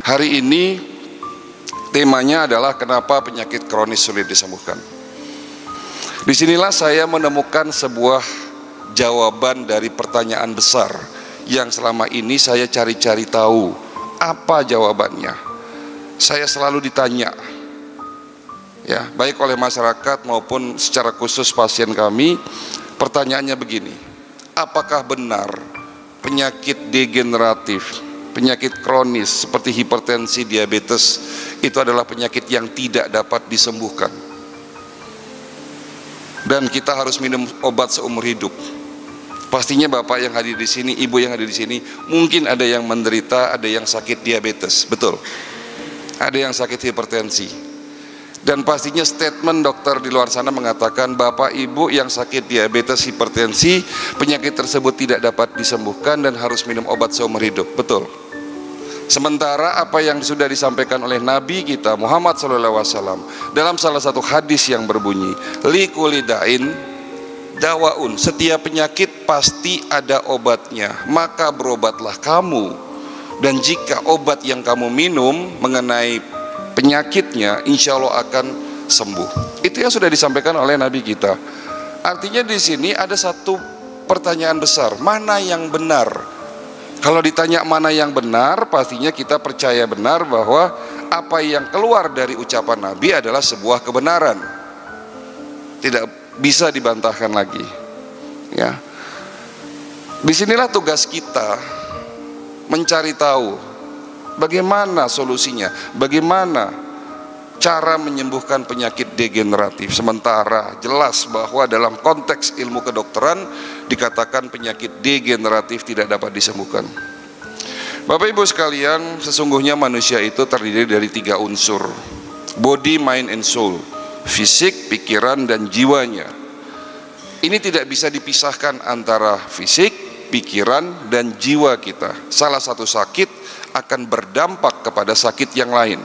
Hari ini temanya adalah kenapa penyakit kronis sulit disembuhkan. Disinilah saya menemukan sebuah jawaban dari pertanyaan besar yang selama ini saya cari-cari tahu apa jawabannya. Saya selalu ditanya, ya, baik oleh masyarakat maupun secara khusus pasien kami. Pertanyaannya begini: apakah benar penyakit degeneratif, penyakit kronis seperti hipertensi, diabetes itu adalah penyakit yang tidak dapat disembuhkan dan kita harus minum obat seumur hidup? Pastinya Bapak yang hadir di sini, Ibu yang hadir di sini, mungkin ada yang menderita, ada yang sakit diabetes, betul. Ada yang sakit hipertensi. Dan pastinya statement dokter di luar sana mengatakan Bapak Ibu yang sakit diabetes, hipertensi, penyakit tersebut tidak dapat disembuhkan dan harus minum obat seumur hidup, betul. Sementara apa yang sudah disampaikan oleh Nabi kita Muhammad SAW dalam salah satu hadis yang berbunyi, likulidain dawaun, setiap penyakit pasti ada obatnya, maka berobatlah kamu, dan jika obat yang kamu minum mengenai penyakitnya, insya Allah akan sembuh. Itu yang sudah disampaikan oleh Nabi kita. Artinya di sini ada satu pertanyaan besar, mana yang benar? Kalau ditanya mana yang benar, pastinya kita percaya benar bahwa apa yang keluar dari ucapan Nabi adalah sebuah kebenaran, tidak bisa dibantahkan lagi. Ya, disinilah tugas kita mencari tahu bagaimana solusinya, bagaimana cara menyembuhkan penyakit degeneratif. Sementara jelas bahwa dalam konteks ilmu kedokteran dikatakan penyakit degeneratif tidak dapat disembuhkan. Bapak Ibu sekalian, sesungguhnya manusia itu terdiri dari 3 unsur: body, mind, and soul. Fisik, pikiran, dan jiwanya. Ini tidak bisa dipisahkan antara fisik, pikiran, dan jiwa kita. Salah satu sakit akan berdampak kepada sakit yang lain.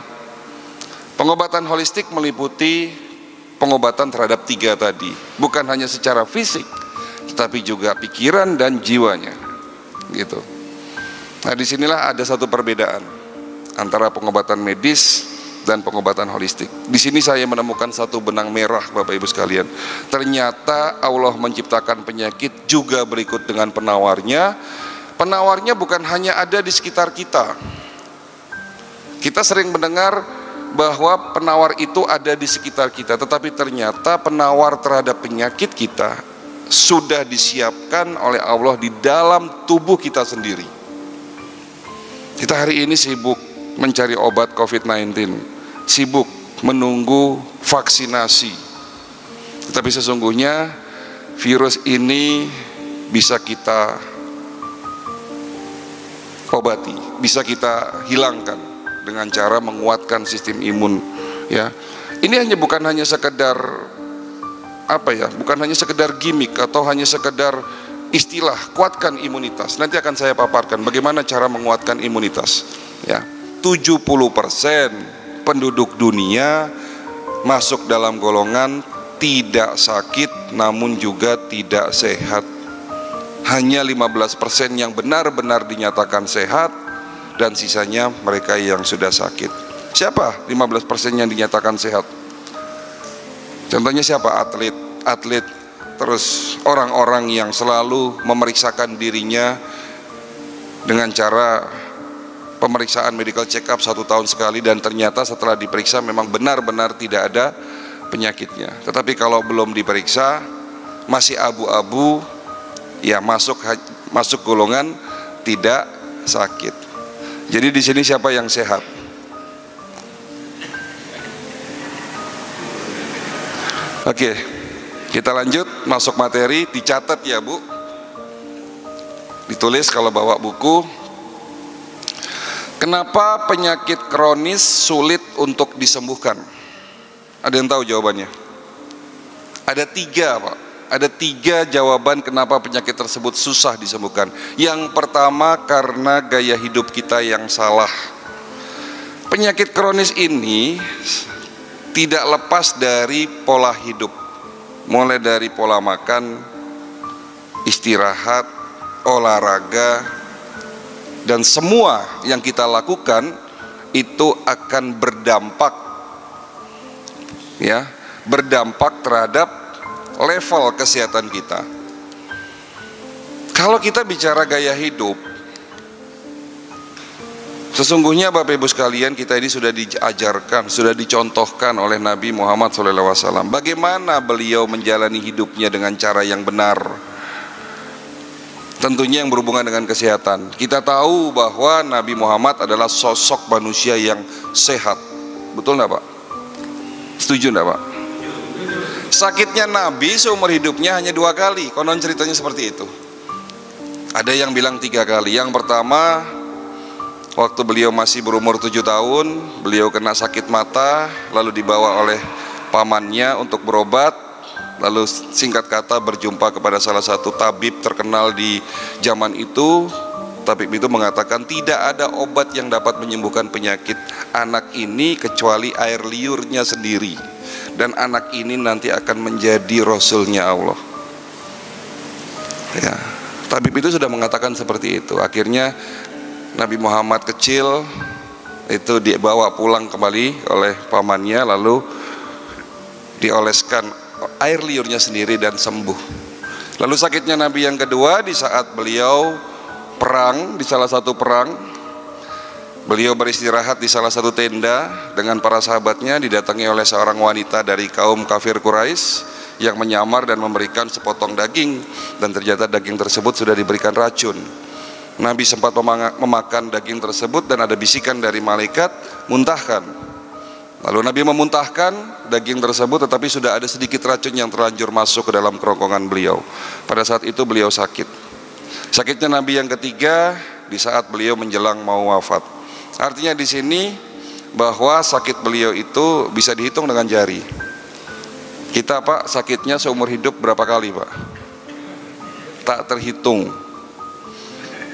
Pengobatan holistik meliputi pengobatan terhadap 3 tadi, bukan hanya secara fisik, tetapi juga pikiran dan jiwanya, gitu. Nah, disinilah ada satu perbedaan antara pengobatan medis dan pengobatan holistik. Di sini saya menemukan satu benang merah, Bapak Ibu sekalian. Ternyata Allah menciptakan penyakit juga berikut dengan penawarnya. Penawarnya bukan hanya ada di sekitar kita. Kita sering mendengar bahwa penawar itu ada di sekitar kita, tetapi ternyata penawar terhadap penyakit kita sudah disiapkan oleh Allah di dalam tubuh kita sendiri. Kita hari ini sibuk mencari obat COVID-19, sibuk menunggu vaksinasi, tetapi sesungguhnya virus ini bisa kita obati, bisa kita hilangkan dengan cara menguatkan sistem imun. Ya, ini bukan hanya sekedar bukan hanya sekedar gimmick atau hanya sekedar istilah kuatkan imunitas. Nanti akan saya paparkan bagaimana cara menguatkan imunitas. Ya, 70% penduduk dunia masuk dalam golongan tidak sakit namun juga tidak sehat. Hanya 15% yang benar-benar dinyatakan sehat dan sisanya mereka yang sudah sakit. Siapa 15% yang dinyatakan sehat? Contohnya siapa? Atlet, terus orang-orang yang selalu memeriksakan dirinya dengan cara pemeriksaan medical check up 1 tahun sekali, dan ternyata setelah diperiksa memang benar-benar tidak ada penyakitnya. Tetapi kalau belum diperiksa masih abu-abu, ya masuk golongan tidak sakit. Jadi di sini siapa yang sehat? Oke, kita lanjut masuk materi. Dicatat ya Bu, ditulis kalau bawa buku. Kenapa penyakit kronis sulit untuk disembuhkan? Ada yang tahu jawabannya? Ada 3 Pak. Ada 3 jawaban kenapa penyakit tersebut susah disembuhkan. Yang pertama, karena gaya hidup kita yang salah. Penyakit kronis ini tidak lepas dari pola hidup, mulai dari pola makan, istirahat, olahraga, dan semua yang kita lakukan itu akan berdampak, ya, berdampak terhadap level kesehatan kita. Kalau kita bicara gaya hidup, sesungguhnya Bapak Ibu sekalian, kita ini sudah diajarkan, sudah dicontohkan oleh Nabi Muhammad SAW bagaimana beliau menjalani hidupnya dengan cara yang benar. Tentunya yang berhubungan dengan kesehatan. Kita tahu bahwa Nabi Muhammad adalah sosok manusia yang sehat. Betul enggak Pak? Setuju enggak Pak? Sakitnya Nabi seumur hidupnya hanya 2 kali. Konon ceritanya seperti itu. Ada yang bilang 3 kali. Yang pertama, waktu beliau masih berumur 7 tahun, beliau kena sakit mata, lalu dibawa oleh pamannya untuk berobat. Lalu singkat kata berjumpa kepada salah satu tabib terkenal di zaman itu. Tabib itu mengatakan tidak ada obat yang dapat menyembuhkan penyakit anak ini kecuali air liurnya sendiri. Dan anak ini nanti akan menjadi rasulnya Allah. Ya, tabib itu sudah mengatakan seperti itu. Akhirnya Nabi Muhammad kecil itu dibawa pulang kembali oleh pamannya, lalu dioleskan air liurnya sendiri dan sembuh. Lalu sakitnya Nabi yang kedua di saat beliau perang, di salah satu perang, beliau beristirahat di salah satu tenda dengan para sahabatnya, didatangi oleh seorang wanita dari kaum kafir Quraisy yang menyamar dan memberikan sepotong daging, dan ternyata daging tersebut sudah diberikan racun. Nabi sempat memakan daging tersebut dan ada bisikan dari malaikat, muntahkan. Lalu Nabi memuntahkan daging tersebut, tetapi sudah ada sedikit racun yang terlanjur masuk ke dalam kerongkongan beliau. Pada saat itu beliau sakit. Sakitnya Nabi yang ketiga di saat beliau menjelang mau wafat. Artinya di sini bahwa sakit beliau itu bisa dihitung dengan jari. Kita Pak sakitnya seumur hidup berapa kali Pak? Tak terhitung.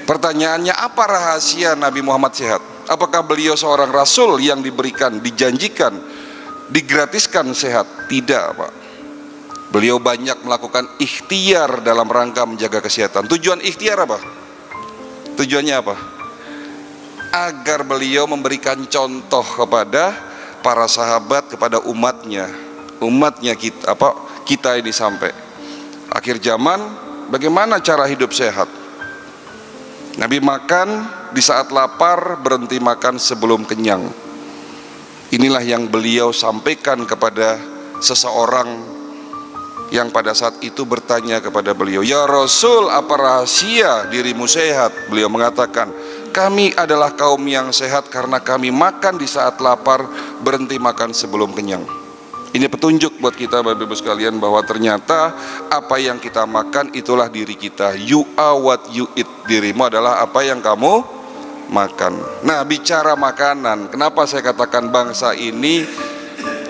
Pertanyaannya, apa rahasia Nabi Muhammad sehat? Apakah beliau seorang rasul yang diberikan, dijanjikan, digratiskan sehat? Tidak Pak. Beliau banyak melakukan ikhtiar dalam rangka menjaga kesehatan. Tujuan ikhtiar apa? Tujuannya apa? Agar beliau memberikan contoh kepada para sahabat, kepada umatnya kita ini sampai akhir zaman, bagaimana cara hidup sehat. Nabi makan di saat lapar, berhenti makan sebelum kenyang. Inilah yang beliau sampaikan kepada seseorang yang pada saat itu bertanya kepada beliau, "Ya Rasul, apa rahasia dirimu sehat?" Beliau mengatakan, "Kami adalah kaum yang sehat karena kami makan di saat lapar, berhenti makan sebelum kenyang." Ini petunjuk buat kita Bapak Ibu sekalian bahwa ternyata apa yang kita makan itulah diri kita. You are what you eat. Dirimu adalah apa yang kamu makan. Nah, bicara makanan, kenapa saya katakan bangsa ini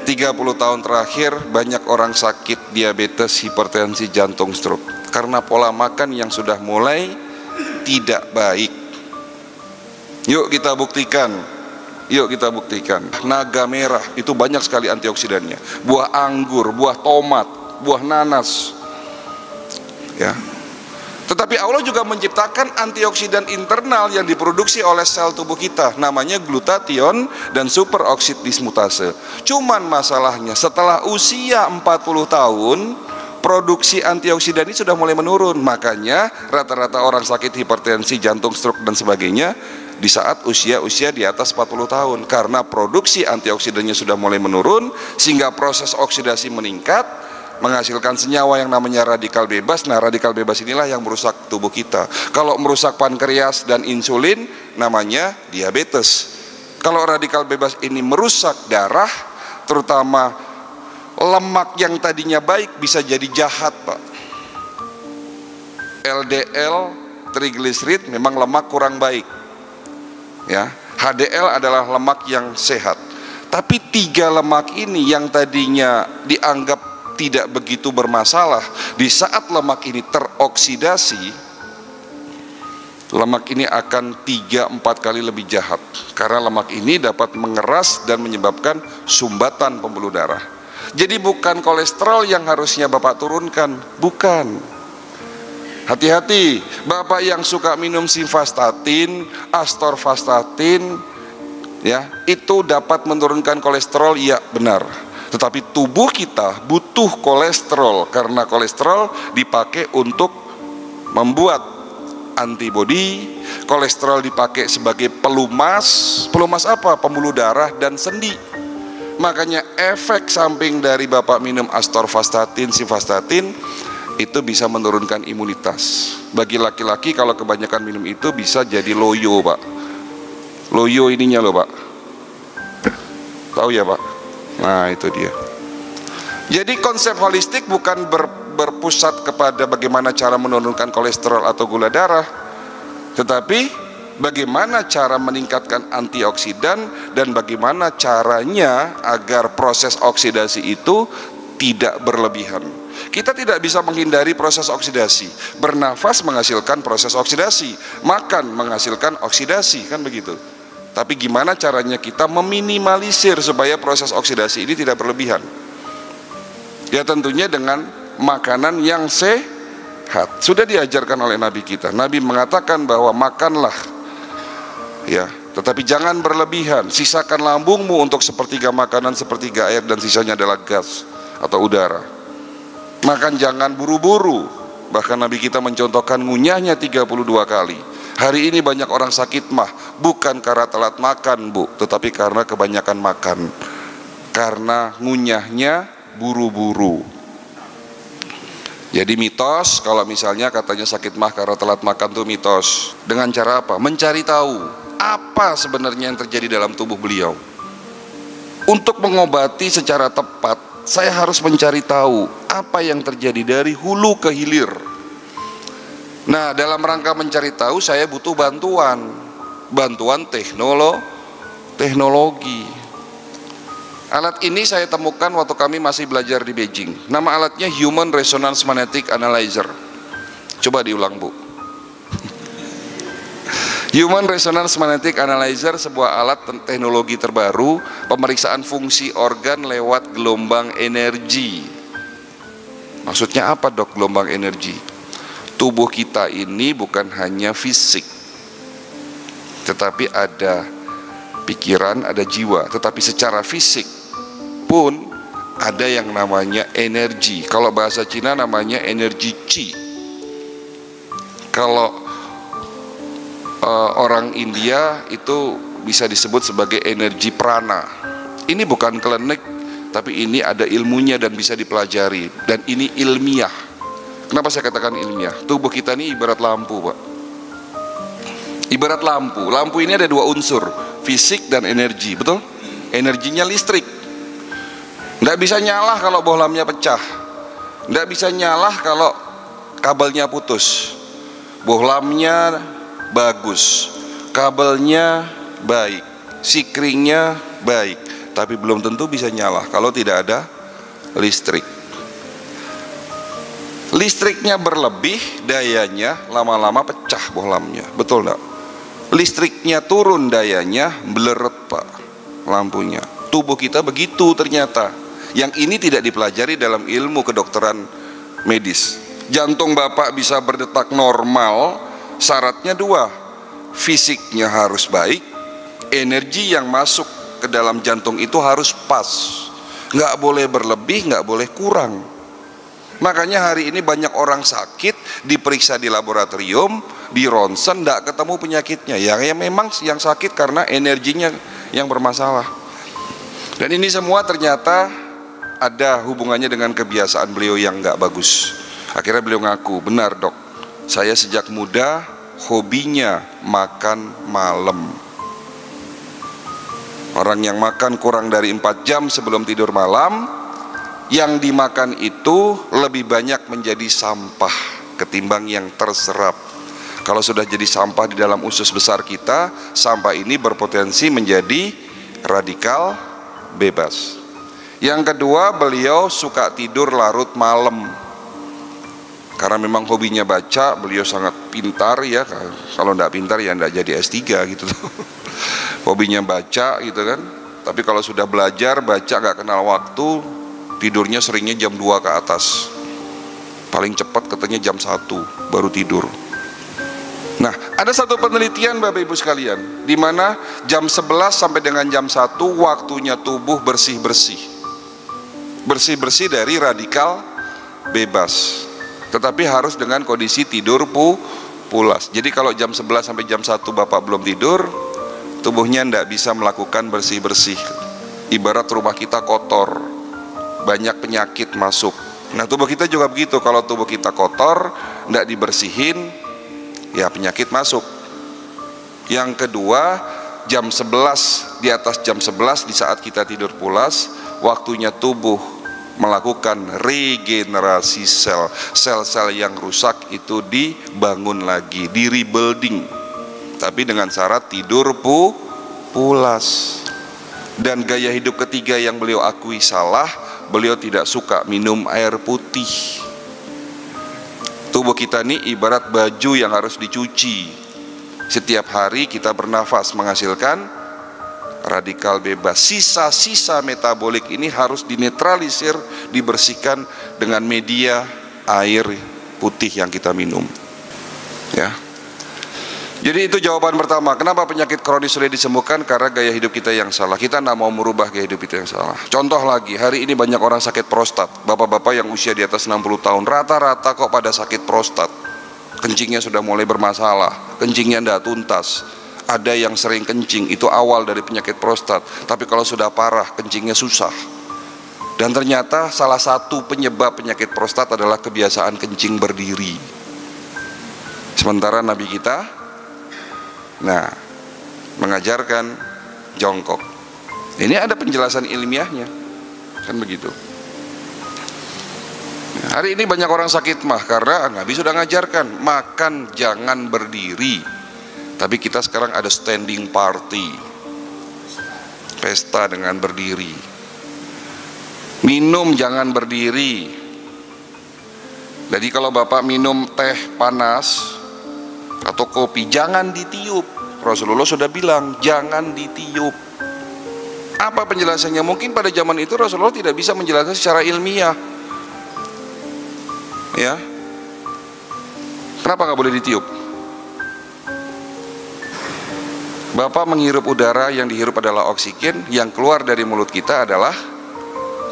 30 tahun terakhir banyak orang sakit diabetes, hipertensi, jantung, stroke? Karena pola makan yang sudah mulai tidak baik. Yuk kita buktikan. Naga merah itu banyak sekali antioksidannya. Buah anggur, buah tomat, buah nanas. Ya. Tetapi Allah juga menciptakan antioksidan internal yang diproduksi oleh sel tubuh kita, namanya glutathione dan superoksid dismutase. Cuman masalahnya setelah usia 40 tahun produksi antioksidan ini sudah mulai menurun. Makanya rata-rata orang sakit hipertensi, jantung, stroke dan sebagainya di saat usia di atas 40 tahun, karena produksi antioksidannya sudah mulai menurun, sehingga proses oksidasi meningkat, menghasilkan senyawa yang namanya radikal bebas. Nah, radikal bebas inilah yang merusak tubuh kita. Kalau merusak pankreas dan insulin, namanya diabetes. Kalau radikal bebas ini merusak darah, terutama lemak yang tadinya baik bisa jadi jahat Pak. LDL, trigliserid memang lemak kurang baik. Ya, HDL adalah lemak yang sehat. Tapi 3 lemak ini yang tadinya dianggap tidak begitu bermasalah, di saat lemak ini teroksidasi, lemak ini akan 3-4 kali lebih jahat. Karena lemak ini dapat mengeras dan menyebabkan sumbatan pembuluh darah. Jadi bukan kolesterol yang harusnya Bapak turunkan, bukan. Hati-hati, Bapak yang suka minum simvastatin, astorvastatin, ya, itu dapat menurunkan kolesterol, iya benar. Tetapi tubuh kita butuh kolesterol karena kolesterol dipakai untuk membuat antibodi, kolesterol dipakai sebagai pelumas. Pelumas apa? Pembuluh darah dan sendi. Makanya efek samping dari Bapak minum atorvastatin, simvastatin itu bisa menurunkan imunitas. Bagi laki-laki kalau kebanyakan minum itu bisa jadi loyo, Pak. Loyo ininya loh, Pak. Tahu ya, Pak? Nah, itu dia. Jadi konsep holistik bukan berpusat kepada bagaimana cara menurunkan kolesterol atau gula darah, tetapi bagaimana cara meningkatkan antioksidan dan bagaimana caranya agar proses oksidasi itu tidak berlebihan. Kita tidak bisa menghindari proses oksidasi. Bernafas menghasilkan proses oksidasi, makan menghasilkan oksidasi, kan begitu. Tapi gimana caranya kita meminimalisir supaya proses oksidasi ini tidak berlebihan? Ya tentunya dengan makanan yang sehat. Sudah diajarkan oleh Nabi kita. Nabi mengatakan bahwa makanlah, ya, tetapi jangan berlebihan. Sisakan lambungmu untuk sepertiga makanan, sepertiga air, dan sisanya adalah gas atau udara. Makan jangan buru-buru. Bahkan Nabi kita mencontohkan ngunyahnya 32 kali. Hari ini banyak orang sakit mah bukan karena telat makan, Bu, tetapi karena kebanyakan makan. Karena ngunyahnya buru-buru. Jadi mitos kalau misalnya katanya sakit mah karena telat makan, tuh mitos. Dengan cara apa? Mencari tahu apa sebenarnya yang terjadi dalam tubuh beliau. Untuk mengobati secara tepat, saya harus mencari tahu apa yang terjadi dari hulu ke hilir. Nah, dalam rangka mencari tahu saya butuh bantuan teknologi. Alat ini saya temukan waktu kami masih belajar di Beijing. Nama alatnya Human Resonance Magnetic Analyzer. Coba diulang, Bu. Human Resonance Magnetic Analyzer, sebuah alat teknologi terbaru pemeriksaan fungsi organ lewat gelombang energi. Maksudnya apa, Dok, gelombang energi? Tubuh kita ini bukan hanya fisik, tetapi ada pikiran, ada jiwa. Tetapi secara fisik pun ada yang namanya energi. Kalau bahasa Cina namanya energi Qi. Kalau orang India itu bisa disebut sebagai energi prana. Ini bukan klinik, tapi ini ada ilmunya dan bisa dipelajari. Dan ini ilmiah. Kenapa saya katakan ilmiah? Tubuh kita ini ibarat lampu, Pak. Ibarat lampu. Lampu ini ada dua unsur, fisik dan energi, betul? Energinya listrik. Nggak bisa nyala kalau bohlamnya pecah. Nggak bisa nyala kalau kabelnya putus. Bohlamnya bagus, kabelnya baik, sikringnya baik, tapi belum tentu bisa nyala kalau tidak ada listrik. Listriknya berlebih, dayanya lama-lama pecah bohlamnya, betul enggak? Listriknya turun, dayanya bleret, Pak, lampunya. Tubuh kita begitu ternyata. Yang ini tidak dipelajari dalam ilmu kedokteran medis. Jantung Bapak bisa berdetak normal, syaratnya dua, fisiknya harus baik, energi yang masuk ke dalam jantung itu harus pas, nggak boleh berlebih, nggak boleh kurang. Makanya hari ini banyak orang sakit, diperiksa di laboratorium, di ronsen, nggak ketemu penyakitnya. Ya memang yang sakit karena energinya yang bermasalah. Dan ini semua ternyata ada hubungannya dengan kebiasaan beliau yang nggak bagus. Akhirnya beliau ngaku, benar, Dok, saya sejak muda hobinya makan malam. Orang yang makan kurang dari 4 jam sebelum tidur malam, yang dimakan itu lebih banyak menjadi sampah ketimbang yang terserap. Kalau sudah jadi sampah di dalam usus besar kita, sampah ini berpotensi menjadi radikal bebas. Yang kedua, beliau suka tidur larut malam. Karena memang hobinya baca, beliau sangat pintar ya. Kalau tidak pintar ya tidak jadi S3 gitu. Hobinya baca gitu kan. Tapi kalau sudah belajar, baca gak kenal waktu, tidurnya seringnya jam 2 ke atas. Paling cepat katanya jam 1 baru tidur. Nah, Ada satu penelitian Bapak Ibu sekalian, di mana jam 11 sampai dengan jam 1 waktunya tubuh bersih-bersih dari radikal bebas. Tetapi harus dengan kondisi tidur pulas. Jadi kalau jam 11 sampai jam 1 Bapak belum tidur, tubuhnya tidak bisa melakukan bersih-bersih. Ibarat rumah kita kotor, banyak penyakit masuk. Nah, tubuh kita juga begitu. Kalau tubuh kita kotor, tidak dibersihin, ya penyakit masuk. Yang kedua, jam 11, di atas jam 11 di saat kita tidur pulas, waktunya tubuh melakukan regenerasi sel-sel yang rusak itu dibangun lagi, di rebuilding, tapi dengan syarat tidur pulas. Dan gaya hidup ketiga yang beliau akui salah, beliau tidak suka minum air putih. Tubuh kita ini ibarat baju yang harus dicuci. Setiap hari kita bernafas menghasilkan radikal bebas. Sisa-sisa metabolik ini harus dinetralisir, dibersihkan dengan media air putih yang kita minum. Ya. Jadi itu jawaban pertama. Kenapa penyakit kronis sulit disembuhkan? Karena gaya hidup kita yang salah. Kita tidak mau merubah gaya hidup kita yang salah. Contoh lagi, hari ini banyak orang sakit prostat. Bapak-bapak yang usia di atas 60 tahun, rata-rata kok pada sakit prostat. Kencingnya sudah mulai bermasalah, kencingnya tidak tuntas. Ada yang sering kencing, itu awal dari penyakit prostat. Tapi kalau sudah parah, kencingnya susah. Dan ternyata salah satu penyebab penyakit prostat adalah kebiasaan kencing berdiri. Sementara Nabi kita, mengajarkan jongkok. Ini ada penjelasan ilmiahnya, kan begitu. Hari ini banyak orang sakit mah karena Nabi sudah ngajarkan makan jangan berdiri. Tapi kita sekarang ada standing party, pesta dengan berdiri. Minum jangan berdiri. Jadi kalau Bapak minum teh panas atau kopi, jangan ditiup. Rasulullah sudah bilang jangan ditiup. Apa penjelasannya? Mungkin pada zaman itu Rasulullah tidak bisa menjelaskan secara ilmiah. Ya, kenapa nggak boleh ditiup? Bapak menghirup udara, yang dihirup adalah oksigen, yang keluar dari mulut kita adalah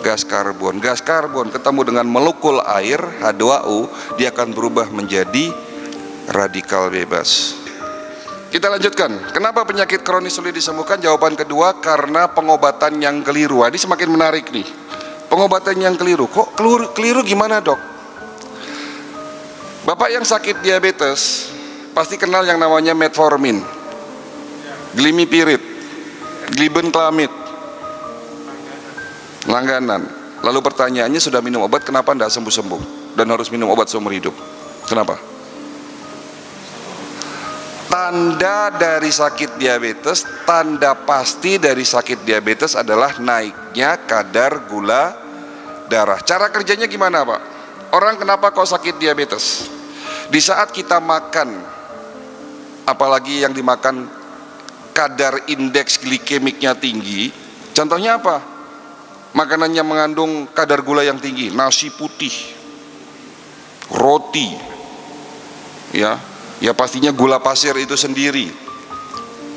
gas karbon. Gas karbon ketemu dengan molekul air H2O, dia akan berubah menjadi radikal bebas. Kita lanjutkan. Kenapa penyakit kronis sulit disembuhkan? Jawaban kedua, karena pengobatan yang keliru. Ini semakin menarik nih. Pengobatan yang keliru. Kok keliru gimana, Dok? Bapak yang sakit diabetes pasti kenal yang namanya metformin, glimipirid, glibenclamid, langganan. Lalu pertanyaannya, sudah minum obat, kenapa tidak sembuh-sembuh dan harus minum obat seumur hidup? Kenapa? Tanda dari sakit diabetes, tanda pasti dari sakit diabetes adalah naiknya kadar gula darah. Cara kerjanya gimana, Pak? Orang kenapa kok sakit diabetes? Di saat kita makan, apalagi yang dimakan kadar indeks glikemiknya tinggi, contohnya apa? Makanannya mengandung kadar gula yang tinggi, nasi putih, roti, ya pastinya gula pasir itu sendiri.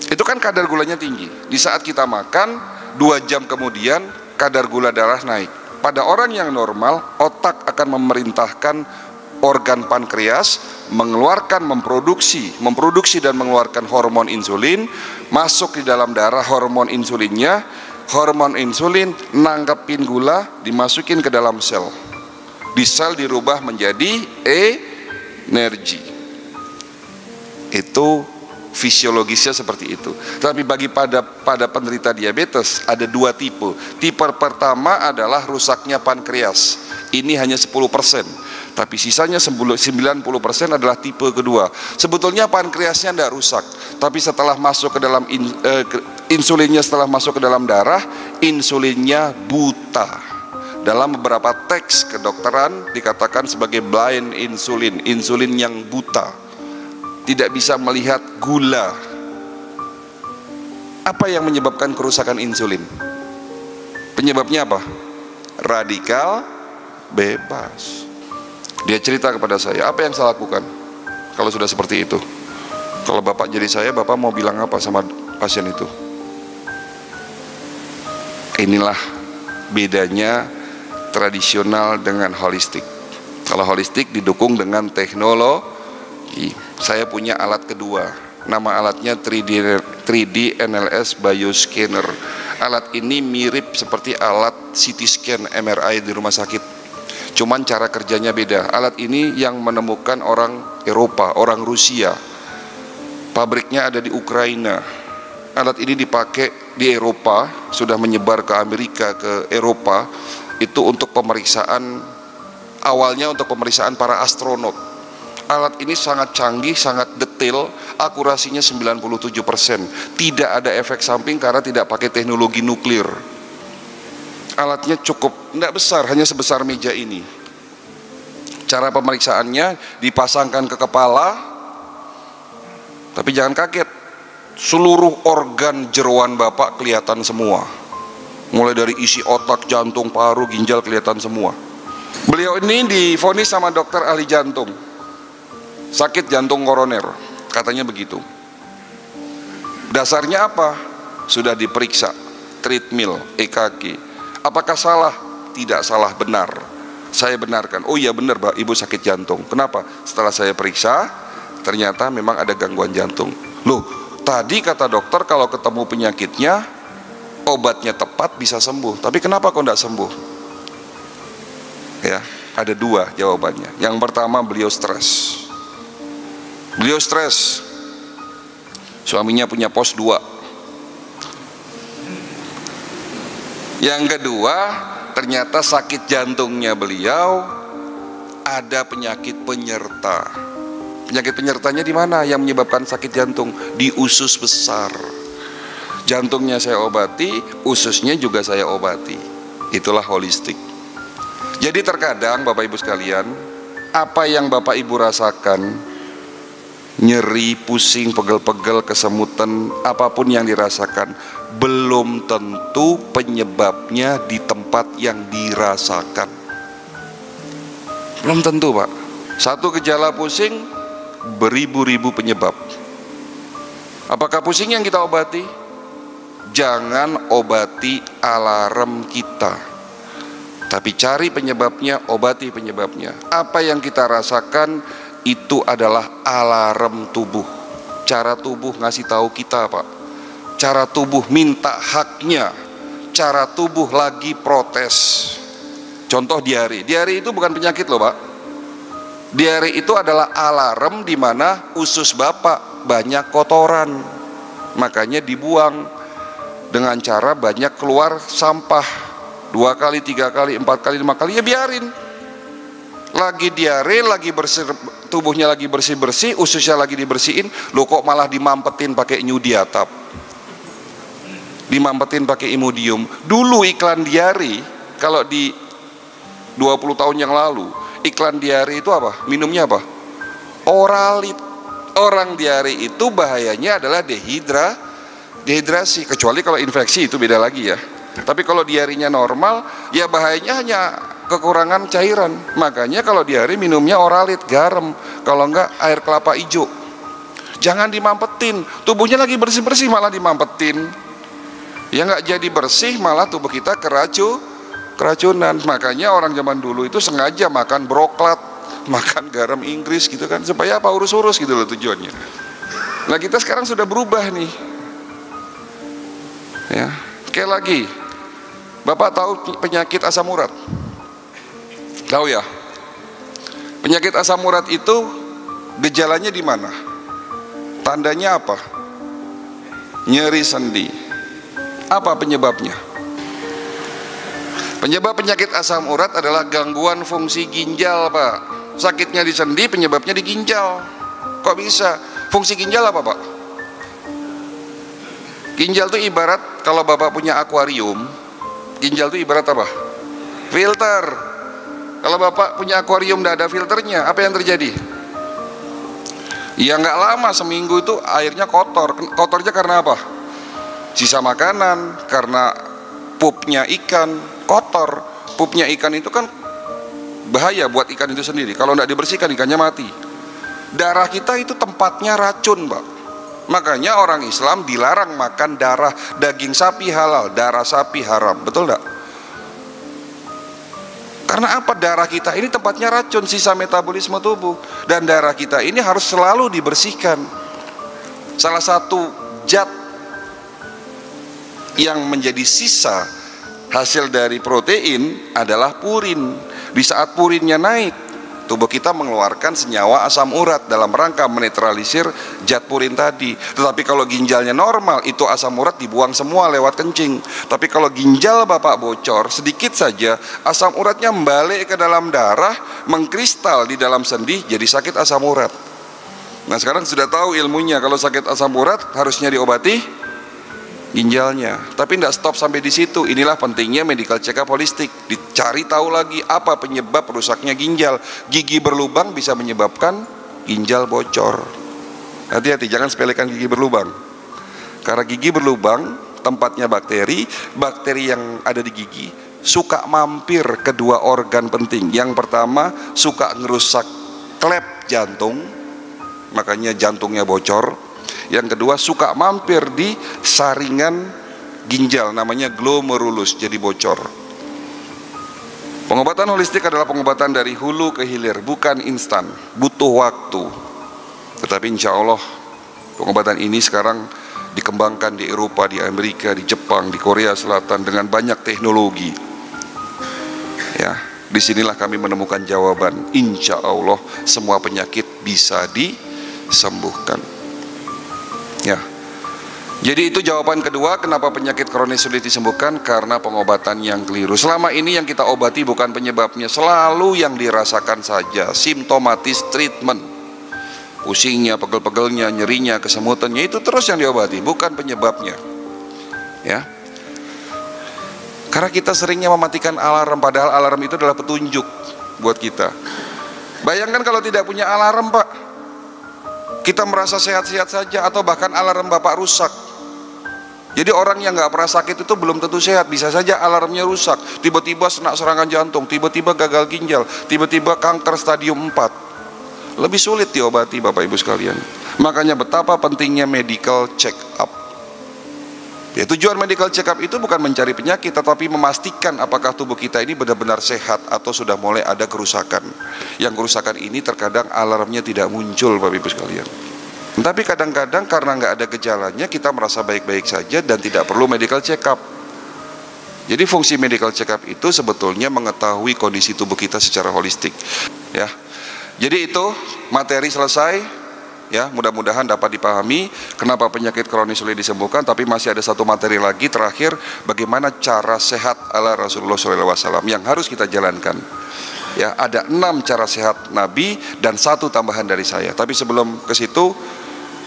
Itu kan kadar gulanya tinggi. Di saat kita makan, 2 jam kemudian kadar gula darah naik. Pada orang yang normal, otak akan memerintahkan organ pankreas memproduksi dan mengeluarkan hormon insulin, masuk di dalam darah hormon insulinnya. Hormon insulin nangkepin gula, dimasukin ke dalam sel. Di sel dirubah menjadi energi. Itu fisiologisnya seperti itu. Tapi pada penderita diabetes ada 2 tipe. Tipe pertama adalah rusaknya pankreas. Ini hanya 10%, tapi sisanya 90% adalah tipe kedua. Sebetulnya pankreasnya tidak rusak, tapi setelah masuk ke dalam insulinnya, setelah masuk ke dalam darah, insulinnya buta. Dalam beberapa teks kedokteran dikatakan sebagai blind insulin, insulin yang buta, tidak bisa melihat gula. Apa yang menyebabkan kerusakan insulin? Penyebabnya apa? Radikal bebas. Dia cerita kepada saya, apa yang saya lakukan kalau sudah seperti itu? Kalau Bapak jadi saya, Bapak mau bilang apa sama pasien itu? Inilah bedanya tradisional dengan holistik. Kalau holistik didukung dengan teknologi. Saya punya alat kedua, nama alatnya 3D NLS Bioscanner. Alat ini mirip seperti alat CT scan MRI di rumah sakit, cuman cara kerjanya beda. Alat ini yang menemukan orang Eropa, orang Rusia, pabriknya ada di Ukraina. Alat ini dipakai di Eropa, sudah menyebar ke Amerika, ke Eropa. Itu untuk pemeriksaan, awalnya untuk pemeriksaan para astronot. Alat ini sangat canggih, sangat detail, akurasinya 97%. Tidak ada efek samping karena tidak pakai teknologi nuklir. Alatnya cukup, tidak besar, hanya sebesar meja ini. Cara pemeriksaannya dipasangkan ke kepala, tapi jangan kaget, seluruh organ jeroan Bapak kelihatan semua. Mulai dari isi otak, jantung, paru, ginjal kelihatan semua. Beliau ini divonis sama dokter ahli jantung, sakit jantung koroner, katanya begitu. Dasarnya apa? Sudah diperiksa, treadmill, EKG. Apakah salah? Tidak salah, benar. Saya benarkan, oh iya benar Pak, Ibu sakit jantung. Kenapa? Setelah saya periksa, ternyata memang ada gangguan jantung. Loh, tadi kata dokter kalau ketemu penyakitnya, obatnya tepat bisa sembuh. Tapi kenapa kok tidak sembuh? Ya, ada dua jawabannya. Yang pertama, beliau stres. Beliau stres. Suaminya punya pos 2. Yang kedua, ternyata sakit jantungnya beliau ada penyakit penyerta. Penyakit penyertanya di mana yang menyebabkan sakit jantung? Di usus besar. Jantungnya saya obati, ususnya juga saya obati. Itulah holistik. Jadi terkadang Bapak Ibu sekalian, apa yang Bapak Ibu rasakan, nyeri, pusing, pegel-pegel, kesemutan, apapun yang dirasakan, belum tentu penyebabnya di tempat yang dirasakan. Belum tentu Pak. Satu gejala pusing, beribu-ribu penyebab. Apakah pusing yang kita obati? Jangan obati alarm kita, tapi cari penyebabnya, obati penyebabnya. Apa yang kita rasakan itu adalah alarm tubuh. Cara tubuh ngasih tahu kita Pak. Cara tubuh minta haknya. Cara tubuh lagi protes. Contoh diare. Diare itu bukan penyakit loh Pak. Diare itu adalah alarm di mana usus Bapak banyak kotoran. Makanya dibuang. Dengan cara banyak keluar sampah 2 kali, 3 kali, 4 kali, 5 kali, ya biarin. Lagi diare, lagi bersih, tubuhnya lagi bersih-bersih, ususnya lagi dibersihin, lo kok malah dimampetin pakai Nyudiatap, dimampetin pakai Imodium. Dulu iklan diare, kalau di 20 tahun yang lalu, iklan diare itu apa? Minumnya apa? Oralit. Orang diare itu bahayanya adalah dehidrasi, kecuali kalau infeksi itu beda lagi ya. Tapi kalau diarinya normal, ya bahayanya hanya kekurangan cairan. Makanya kalau diare minumnya oralit, garam, kalau enggak air kelapa hijau. Jangan dimampetin, tubuhnya lagi bersih-bersih malah dimampetin. Ya enggak jadi bersih, malah tubuh kita keracunan. Makanya orang zaman dulu itu sengaja makan broklat, makan garam Inggris gitu kan, supaya apa? Urus-urus gitu loh tujuannya. Nah kita sekarang sudah berubah nih. Ya, sekali lagi, Bapak tahu penyakit asam urat? Tahu ya? Penyakit asam urat itu gejalanya di mana? Tandanya apa? Nyeri sendi. Apa penyebabnya? Penyebab penyakit asam urat adalah gangguan fungsi ginjal Pak. Sakitnya di sendi, penyebabnya di ginjal. Kok bisa? Fungsi ginjal apa Pak? Ginjal itu ibarat, kalau Bapak punya akuarium, ginjal itu ibarat apa? Filter. Kalau Bapak punya akuarium tidak ada filternya, apa yang terjadi? Ya nggak lama, seminggu itu airnya kotor. Kotornya karena apa? Sisa makanan, karena pupnya ikan, kotor. Pupnya ikan itu kan bahaya buat ikan itu sendiri. Kalau tidak dibersihkan ikannya mati. Darah kita itu tempatnya racun, Pak. Makanya orang Islam dilarang makan darah. Daging sapi halal, darah sapi haram. Betul enggak? Karena apa? Darah kita ini tempatnya racun, sisa metabolisme tubuh. Dan darah kita ini harus selalu dibersihkan. Salah satu zat yang menjadi sisa hasil dari protein adalah purin. Di saat purinnya naik, tubuh kita mengeluarkan senyawa asam urat dalam rangka menetralisir zat purin tadi. Tetapi kalau ginjalnya normal, itu asam urat dibuang semua lewat kencing. Tapi kalau ginjal Bapak bocor, sedikit saja asam uratnya balik ke dalam darah, mengkristal di dalam sendi, jadi sakit asam urat. Nah sekarang sudah tahu ilmunya, kalau sakit asam urat harusnya diobati ginjalnya. Tapi tidak stop sampai di situ. Inilah pentingnya medical check up holistik. Dicari tahu lagi apa penyebab rusaknya ginjal. Gigi berlubang bisa menyebabkan ginjal bocor. Hati-hati, jangan sepelekan gigi berlubang. Karena gigi berlubang tempatnya bakteri. Bakteri yang ada di gigi suka mampir ke dua organ penting. Yang pertama suka ngerusak klep jantung, makanya jantungnya bocor. Yang kedua suka mampir di saringan ginjal, namanya glomerulus, jadi bocor. Pengobatan holistik adalah pengobatan dari hulu ke hilir, bukan instan, butuh waktu. Tetapi insya Allah pengobatan ini sekarang dikembangkan di Eropa, di Amerika, di Jepang, di Korea Selatan dengan banyak teknologi. Ya, disinilah kami menemukan jawaban. Insya Allah semua penyakit bisa disembuhkan. Ya, jadi itu jawaban kedua kenapa penyakit kronis sulit disembuhkan, karena pengobatan yang keliru. Selama ini yang kita obati bukan penyebabnya, selalu yang dirasakan saja, simptomatis treatment, pusingnya, pegel-pegelnya, nyerinya, kesemutannya, itu terus yang diobati, bukan penyebabnya. Ya, karena kita seringnya mematikan alarm, padahal alarm itu adalah petunjuk buat kita. Bayangkan kalau tidak punya alarm, Pak, kita merasa sehat-sehat saja, atau bahkan alarm Bapak rusak. Jadi orang yang nggak pernah sakit itu belum tentu sehat, bisa saja alarmnya rusak, tiba-tiba serangan jantung, tiba-tiba gagal ginjal, tiba-tiba kanker stadium 4. Lebih sulit diobati Bapak Ibu sekalian. Makanya betapa pentingnya medical check up. Ya, tujuan medical check up itu bukan mencari penyakit, tetapi memastikan apakah tubuh kita ini benar-benar sehat atau sudah mulai ada kerusakan. Yang kerusakan ini terkadang alarmnya tidak muncul Bapak Ibu sekalian. Tapi kadang-kadang karena nggak ada gejalanya kita merasa baik-baik saja dan tidak perlu medical check up. Jadi fungsi medical check up itu sebetulnya mengetahui kondisi tubuh kita secara holistik. Ya, jadi itu materi selesai. Ya, mudah-mudahan dapat dipahami kenapa penyakit kronis sulit disembuhkan. Tapi masih ada satu materi lagi terakhir, bagaimana cara sehat ala Rasulullah SAW yang harus kita jalankan. Ya, ada 6 cara sehat Nabi dan 1 tambahan dari saya. Tapi sebelum ke situ,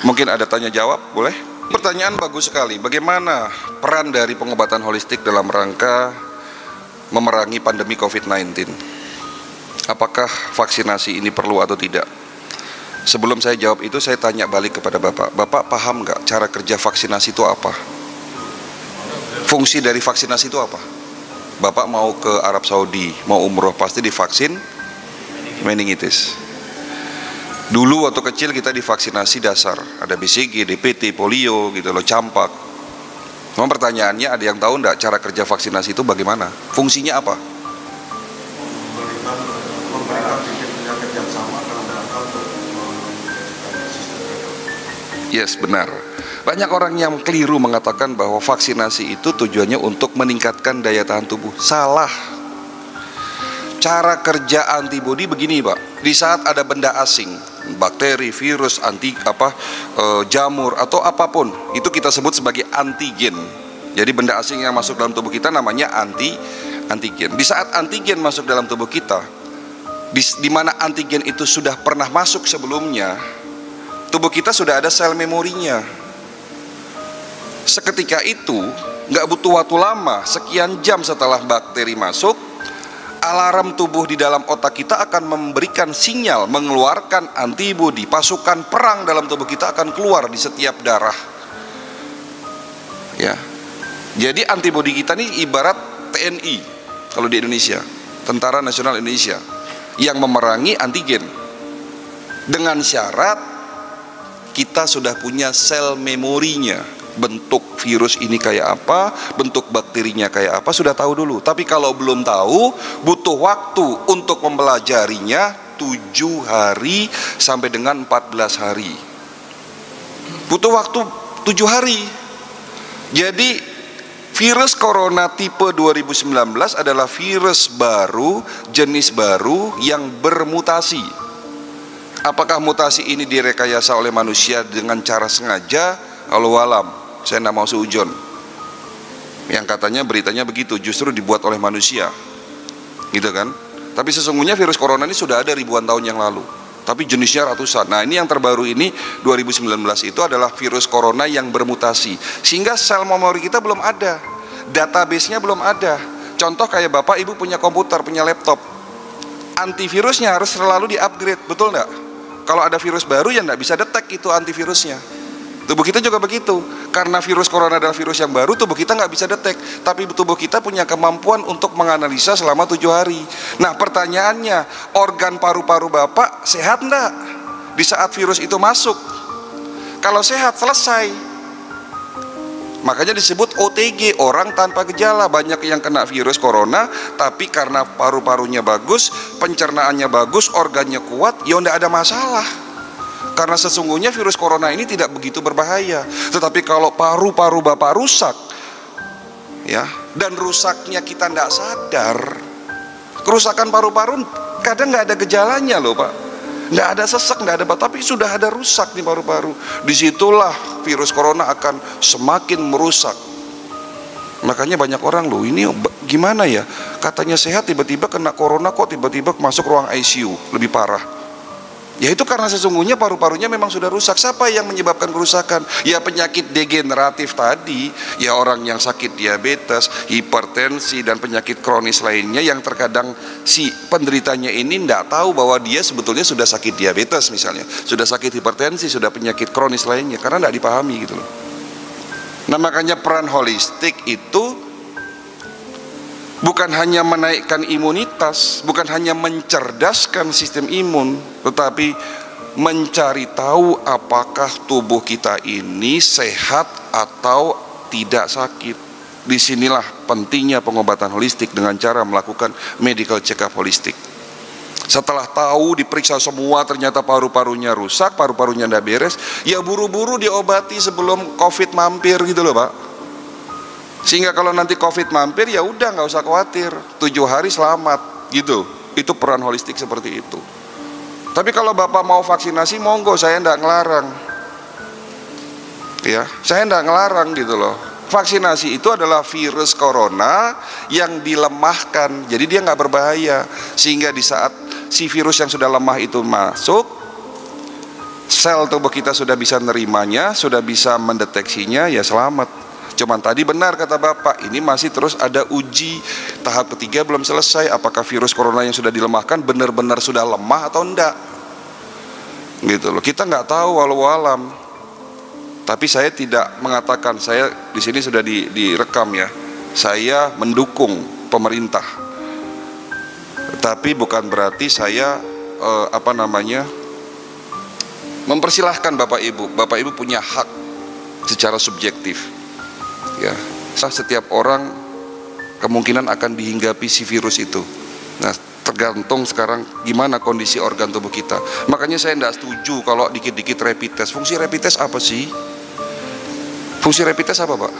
mungkin ada tanya jawab, boleh? Pertanyaan bagus sekali. Bagaimana peran dari pengobatan holistik dalam rangka memerangi pandemi COVID-19? Apakah vaksinasi ini perlu atau tidak? Sebelum saya jawab itu, saya tanya balik kepada Bapak. Bapak paham nggak cara kerja vaksinasi itu apa? Fungsi dari vaksinasi itu apa? Bapak mau ke Arab Saudi, mau umroh, pasti divaksin meningitis. Dulu waktu kecil kita divaksinasi dasar, ada BCG, DPT, polio, gitu loh, campak. Memang pertanyaannya, ada yang tahu nggak cara kerja vaksinasi itu bagaimana? Fungsinya apa? Yes, benar. Banyak orang yang keliru mengatakan bahwa vaksinasi itu tujuannya untuk meningkatkan daya tahan tubuh. Salah. Cara kerja antibodi begini, Pak. Di saat ada benda asing, bakteri, virus, jamur atau apapun, itu kita sebut sebagai antigen. Jadi benda asing yang masuk dalam tubuh kita namanya antigen. Di saat antigen masuk dalam tubuh kita, di mana antigen itu sudah pernah masuk sebelumnya, tubuh kita sudah ada sel memorinya. Seketika itu, nggak butuh waktu lama, sekian jam setelah bakteri masuk, alarm tubuh di dalam otak kita akan memberikan sinyal, mengeluarkan antibodi. Pasukan perang dalam tubuh kita akan keluar di setiap darah. Ya, jadi antibodi kita ini ibarat TNI kalau di Indonesia, Tentara Nasional Indonesia, yang memerangi antigen. dengan syarat kita sudah punya sel memorinya, bentuk virus ini kayak apa, bentuk bakterinya kayak apa, sudah tahu dulu. Tapi kalau belum tahu, butuh waktu untuk mempelajarinya 7 hari sampai dengan 14 hari. Butuh waktu 7 hari. Jadi virus corona tipe 2019 adalah virus baru, jenis baru yang bermutasi. Apakah mutasi ini direkayasa oleh manusia dengan cara sengaja? Allahu alam, saya tidak mau seujon. Yang katanya beritanya begitu, justru dibuat oleh manusia, gitu kan? Tapi sesungguhnya virus corona ini sudah ada ribuan tahun yang lalu, tapi jenisnya ratusan. Nah, ini yang terbaru ini 2019 itu adalah virus corona yang bermutasi, sehingga sel memori kita belum ada, database-nya belum ada. Contoh kayak bapak ibu punya komputer, punya laptop, antivirusnya harus selalu di-upgrade, betul nggak? Kalau ada virus baru ya nggak bisa detect itu antivirusnya. Tubuh kita juga begitu. Karena virus corona adalah virus yang baru, tubuh kita nggak bisa detect. Tapi tubuh kita punya kemampuan untuk menganalisa selama 7 hari. Nah, pertanyaannya, organ paru-paru bapak sehat nggak di saat virus itu masuk? Kalau sehat, selesai. Makanya disebut OTG, orang tanpa gejala. Banyak yang kena virus corona, tapi karena paru-parunya bagus, pencernaannya bagus, organnya kuat, ya nggak ada masalah. Karena sesungguhnya virus corona ini tidak begitu berbahaya. Tetapi kalau paru-paru bapak rusak, ya, dan rusaknya kita nggak sadar, kerusakan paru-paru kadang nggak ada gejalanya loh pak, nggak ada sesak, nggak ada tapi sudah ada rusak di paru-paru. Disitulah virus corona akan semakin merusak. Makanya banyak orang loh, ini gimana ya, katanya sehat tiba-tiba kena corona, kok tiba-tiba masuk ruang ICU, lebih parah. Ya itu karena sesungguhnya paru-parunya memang sudah rusak. Siapa yang menyebabkan kerusakan? Ya penyakit degeneratif tadi, ya orang yang sakit diabetes, hipertensi, dan penyakit kronis lainnya yang terkadang si penderitanya ini tidak tahu bahwa dia sebetulnya sudah sakit diabetes misalnya, sudah sakit hipertensi, sudah penyakit kronis lainnya, karena tidak dipahami gitu loh. Nah makanya peran holistik itu bukan hanya menaikkan imunitas, bukan hanya mencerdaskan sistem imun, tetapi mencari tahu apakah tubuh kita ini sehat atau tidak sakit. Disinilah pentingnya pengobatan holistik dengan cara melakukan medical check up holistik. Setelah tahu, diperiksa semua, ternyata paru-parunya rusak, paru-parunya tidak beres, ya buru-buru diobati sebelum COVID mampir gitu loh pak. Sehingga kalau nanti COVID mampir ya udah nggak usah khawatir, 7 hari selamat gitu. Itu peran holistik seperti itu. Tapi kalau bapak mau vaksinasi monggo, saya nggak ngelarang. Ya, saya nggak ngelarang gitu loh. Vaksinasi itu adalah virus corona yang dilemahkan, jadi dia nggak berbahaya. Sehingga di saat si virus yang sudah lemah itu masuk, sel tubuh kita sudah bisa nerimanya, sudah bisa mendeteksinya, ya selamat. Cuman tadi benar kata bapak, ini masih terus ada uji, tahap ketiga belum selesai. Apakah virus corona yang sudah dilemahkan benar-benar sudah lemah atau enggak? Gitu loh. Kita nggak tahu walau alam. Tapi saya tidak mengatakan, saya di sini sudah direkam ya. Saya mendukung pemerintah. Tapi bukan berarti saya mempersilahkan Bapak Ibu punya hak secara subjektif. Ya, setiap orang kemungkinan akan dihinggapi si virus itu. Nah, tergantung sekarang gimana kondisi organ tubuh kita. Makanya saya tidak setuju kalau dikit-dikit rapid test. Fungsi rapid test apa sih? Fungsi rapid test apa, Pak?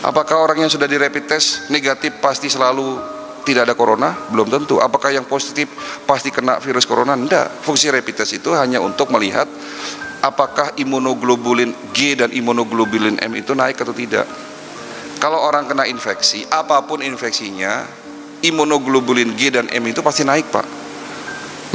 Apakah orang yang sudah di rapid test negatif pasti selalu tidak ada corona? Belum tentu. Apakah yang positif pasti kena virus corona? Tidak. Fungsi rapid test itu hanya untuk melihat apakah imunoglobulin G dan imunoglobulin M itu naik atau tidak. Kalau orang kena infeksi, apapun infeksinya, imunoglobulin G dan M itu pasti naik, Pak.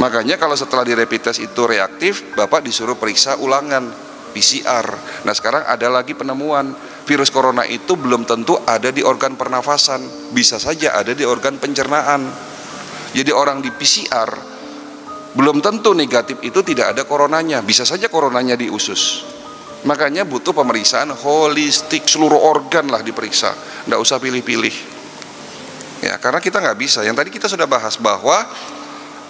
Makanya kalau setelah di rapid test itu reaktif, Bapak disuruh periksa ulangan, PCR. Nah sekarang ada lagi penemuan, virus corona itu belum tentu ada di organ pernafasan, bisa saja ada di organ pencernaan. Jadi orang di PCR belum tentu negatif itu tidak ada coronanya, bisa saja coronanya di usus. Makanya butuh pemeriksaan holistik, seluruh organ lah diperiksa, nggak usah pilih-pilih. Ya, karena kita nggak bisa. Yang tadi kita sudah bahas bahwa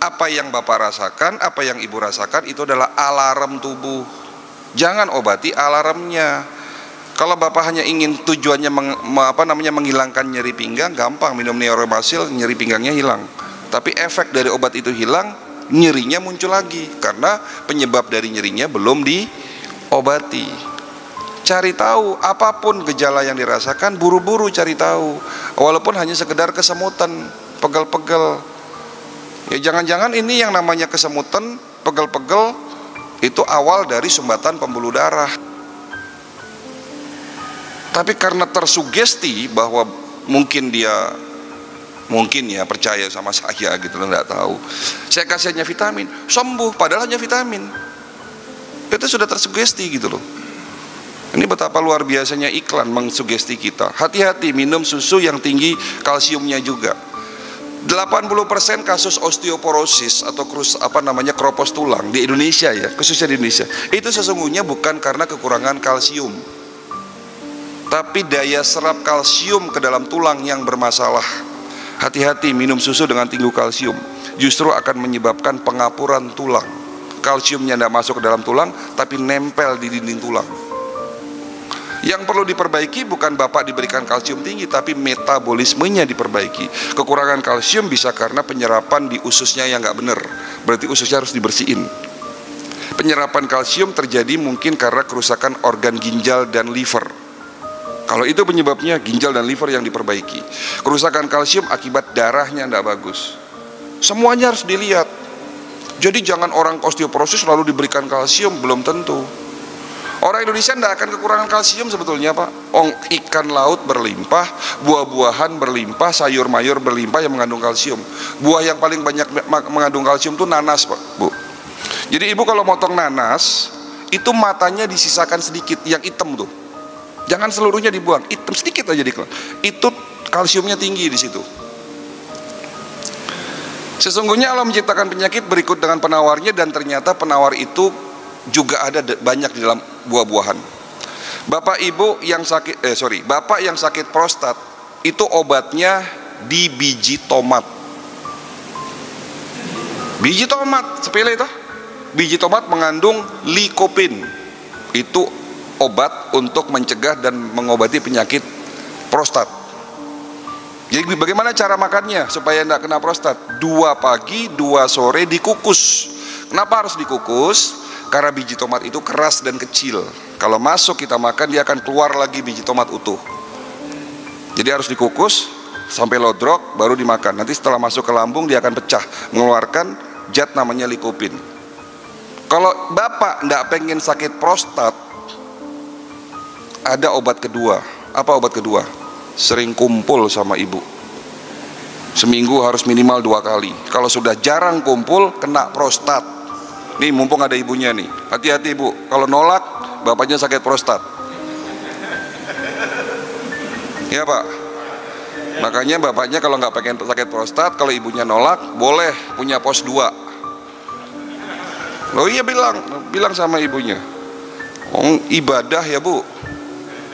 Apa yang Bapak rasakan, apa yang Ibu rasakan itu adalah alarm tubuh. Jangan obati alarmnya. Kalau Bapak hanya ingin tujuannya menghilangkan nyeri pinggang, gampang, minum Neoromasil, nyeri pinggangnya hilang. Tapi efek dari obat itu hilang, nyerinya muncul lagi karena penyebab dari nyerinya belum diobati. Cari tahu, apapun gejala yang dirasakan, buru-buru cari tahu. Walaupun hanya sekedar kesemutan, pegel-pegel. Ya jangan-jangan ini yang namanya kesemutan, pegel-pegel itu awal dari sumbatan pembuluh darah. Tapi karena tersugesti bahwa mungkin ya percaya sama saya gitu loh, nggak tahu. Saya kasih hanya vitamin, sembuh, padahal hanya vitamin. Itu sudah tersugesti gitu loh. Ini betapa luar biasanya iklan mengsugesti kita. Hati-hati minum susu yang tinggi kalsiumnya juga. 80% kasus osteoporosis atau kropos tulang di Indonesia ya, khususnya di Indonesia, itu sesungguhnya bukan karena kekurangan kalsium, tapi daya serap kalsium ke dalam tulang yang bermasalah. Hati-hati minum susu dengan tinggi kalsium, justru akan menyebabkan pengapuran tulang. Kalsiumnya tidak masuk ke dalam tulang, tapi nempel di dinding tulang. Yang perlu diperbaiki bukan Bapak diberikan kalsium tinggi, tapi metabolismenya diperbaiki. Kekurangan kalsium bisa karena penyerapan di ususnya yang nggak benar, berarti ususnya harus dibersihin. Penyerapan kalsium terjadi mungkin karena kerusakan organ ginjal dan liver. Kalau itu penyebabnya, ginjal dan liver yang diperbaiki. Kerusakan kalsium akibat darahnya tidak bagus. Semuanya harus dilihat. Jadi jangan orang osteoporosis lalu diberikan kalsium, belum tentu. Orang Indonesia tidak akan kekurangan kalsium sebetulnya Pak. Ikan laut berlimpah, buah-buahan berlimpah, sayur mayur berlimpah yang mengandung kalsium. Buah yang paling banyak mengandung kalsium itu nanas Pak, Bu. Jadi Ibu kalau motong nanas, itu matanya disisakan sedikit, yang hitam tuh. Jangan seluruhnya dibuang, hitam sedikit aja dikeluarkan. Itu kalsiumnya tinggi di situ. Sesungguhnya Allah menciptakan penyakit berikut dengan penawarnya, dan ternyata penawar itu juga ada banyak di dalam buah-buahan. Bapak yang sakit prostat itu obatnya di biji tomat. Biji tomat, sepele itu. Biji tomat mengandung lycopene. Itu obat untuk mencegah dan mengobati penyakit prostat. Jadi bagaimana cara makannya supaya tidak kena prostat? 2 pagi, 2 sore dikukus. Kenapa harus dikukus? Karena biji tomat itu keras dan kecil. Kalau masuk kita makan, dia akan keluar lagi biji tomat utuh. Jadi harus dikukus sampai lodrok baru dimakan. Nanti setelah masuk ke lambung dia akan pecah, mengeluarkan zat namanya lycopene. Kalau Bapak tidak pengen sakit prostat, ada obat kedua. Apa obat kedua? Sering kumpul sama ibu. Seminggu harus minimal 2 kali. Kalau sudah jarang kumpul, kena prostat. Nih mumpung ada ibunya nih, hati-hati Bu, kalau nolak bapaknya sakit prostat. Ya Pak. Makanya bapaknya kalau nggak pengen sakit prostat, kalau ibunya nolak, boleh punya pos 2. Loh iya, bilang sama ibunya, ibadah ya Bu,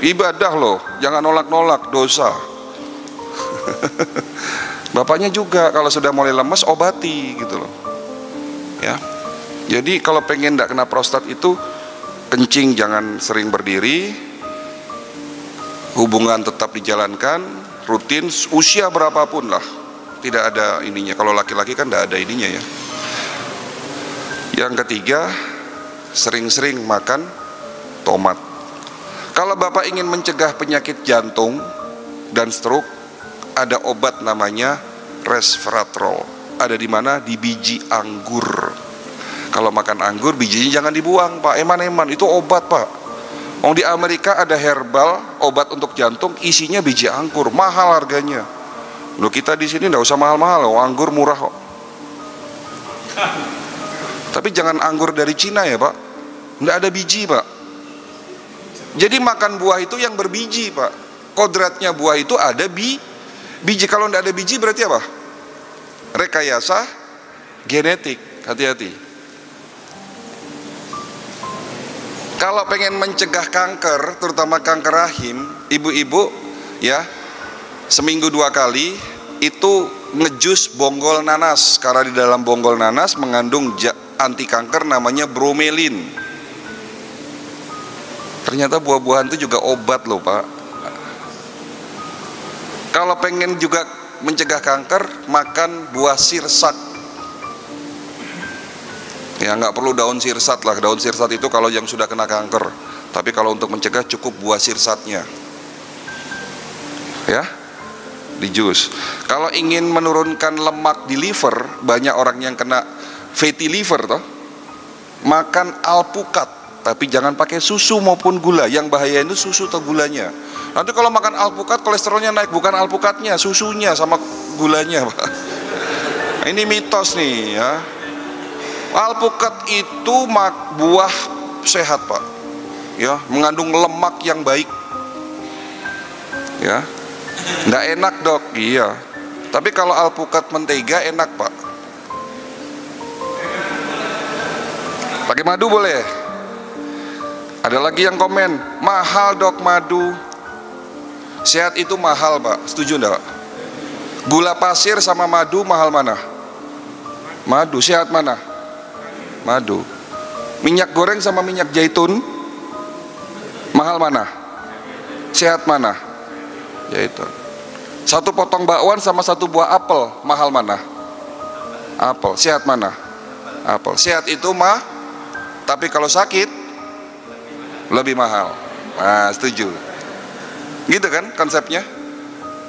ibadah loh, jangan nolak-nolak, dosa. Bapaknya juga kalau sudah mulai lemes obati gitu loh, ya. Jadi kalau pengen tidak kena prostat itu, kencing jangan sering berdiri, hubungan tetap dijalankan, rutin, usia berapapun lah, tidak ada ininya. Kalau laki-laki kan tidak ada ininya ya. Yang ketiga, sering-sering makan tomat. Kalau Bapak ingin mencegah penyakit jantung dan stroke, ada obat namanya resveratrol. Ada di mana? Di biji anggur. Kalau makan anggur, bijinya jangan dibuang Pak, eman-eman, itu obat Pak. Di Amerika ada herbal, obat untuk jantung, isinya biji anggur, mahal harganya. Loh kita di sini nggak usah mahal-mahal, anggur murah kok. Tapi jangan anggur dari Cina ya Pak, nggak ada biji Pak. Jadi makan buah itu yang berbiji Pak. Kodratnya buah itu ada biji. Kalau nggak ada biji berarti apa? Rekayasa genetik. Hati-hati. Kalau pengen mencegah kanker, terutama kanker rahim, ibu-ibu ya, seminggu 2 kali itu ngejus bonggol nanas, karena di dalam bonggol nanas mengandung anti kanker namanya bromelin. Ternyata buah-buahan itu juga obat loh Pak. Kalau pengen juga mencegah kanker, makan buah sirsak. Ya nggak perlu daun sirsat lah, daun sirsat itu kalau yang sudah kena kanker. Tapi kalau untuk mencegah cukup buah sirsatnya. Ya, di jus. Kalau ingin menurunkan lemak di liver, banyak orang yang kena fatty liver toh, makan alpukat. Tapi jangan pakai susu maupun gula. Yang bahaya itu susu atau gulanya. Nanti kalau makan alpukat kolesterolnya naik, bukan alpukatnya, susunya sama gulanya Pak. Ini mitos nih ya. Alpukat itu buah sehat Pak, ya, mengandung lemak yang baik, ya. Nggak enak dok, iya. Tapi kalau alpukat mentega enak Pak. Pakai madu boleh. Ada lagi yang komen, mahal dok madu. Sehat itu mahal Pak, setuju enggak? Gula pasir sama madu mahal mana? Madu. Sehat mana? Madu. Minyak goreng sama minyak zaitun mahal mana? Sehat mana? Zaitun. Satu potong bakwan sama satu buah apel mahal mana? Apel. Sehat mana? Apel. Sehat itu tapi kalau sakit lebih mahal. Nah, setuju. Gitu kan konsepnya?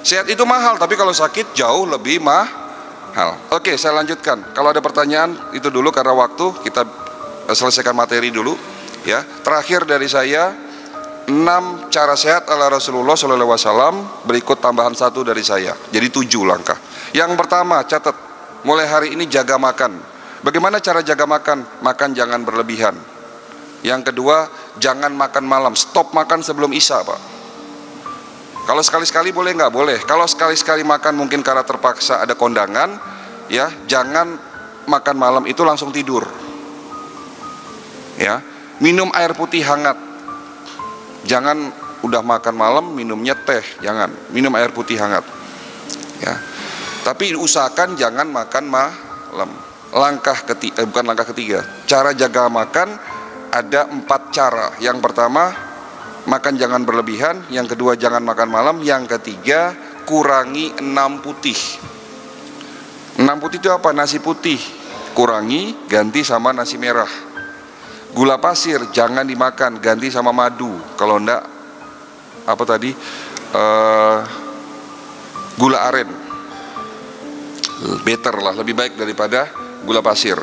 Sehat itu mahal, tapi kalau sakit jauh lebih mahal. Oke, saya lanjutkan. Kalau ada pertanyaan itu dulu karena waktu, kita selesaikan materi dulu ya. Terakhir dari saya, 6 cara sehat ala Rasulullah SAW, berikut tambahan 1 dari saya. Jadi 7 langkah. Yang pertama, catat, mulai hari ini jaga makan. Bagaimana cara jaga makan? Makan jangan berlebihan. Yang kedua, jangan makan malam. Stop makan sebelum Isya Pak. Kalau sekali-sekali boleh nggak? Boleh. Kalau sekali-sekali makan mungkin karena terpaksa ada kondangan, ya jangan makan malam itu langsung tidur. Ya, minum air putih hangat. Jangan udah makan malam minumnya teh, jangan. Minum air putih hangat. Ya. Tapi usahakan jangan makan malam. Bukan langkah ketiga. Cara jaga makan ada 4 cara. Yang pertama, makan jangan berlebihan. Yang kedua, jangan makan malam. Yang ketiga, kurangi 6 putih. 6 putih itu apa? Nasi putih kurangi, ganti sama nasi merah. Gula pasir jangan dimakan, ganti sama madu. Kalau enggak, apa tadi, gula aren, better lah, lebih baik daripada gula pasir.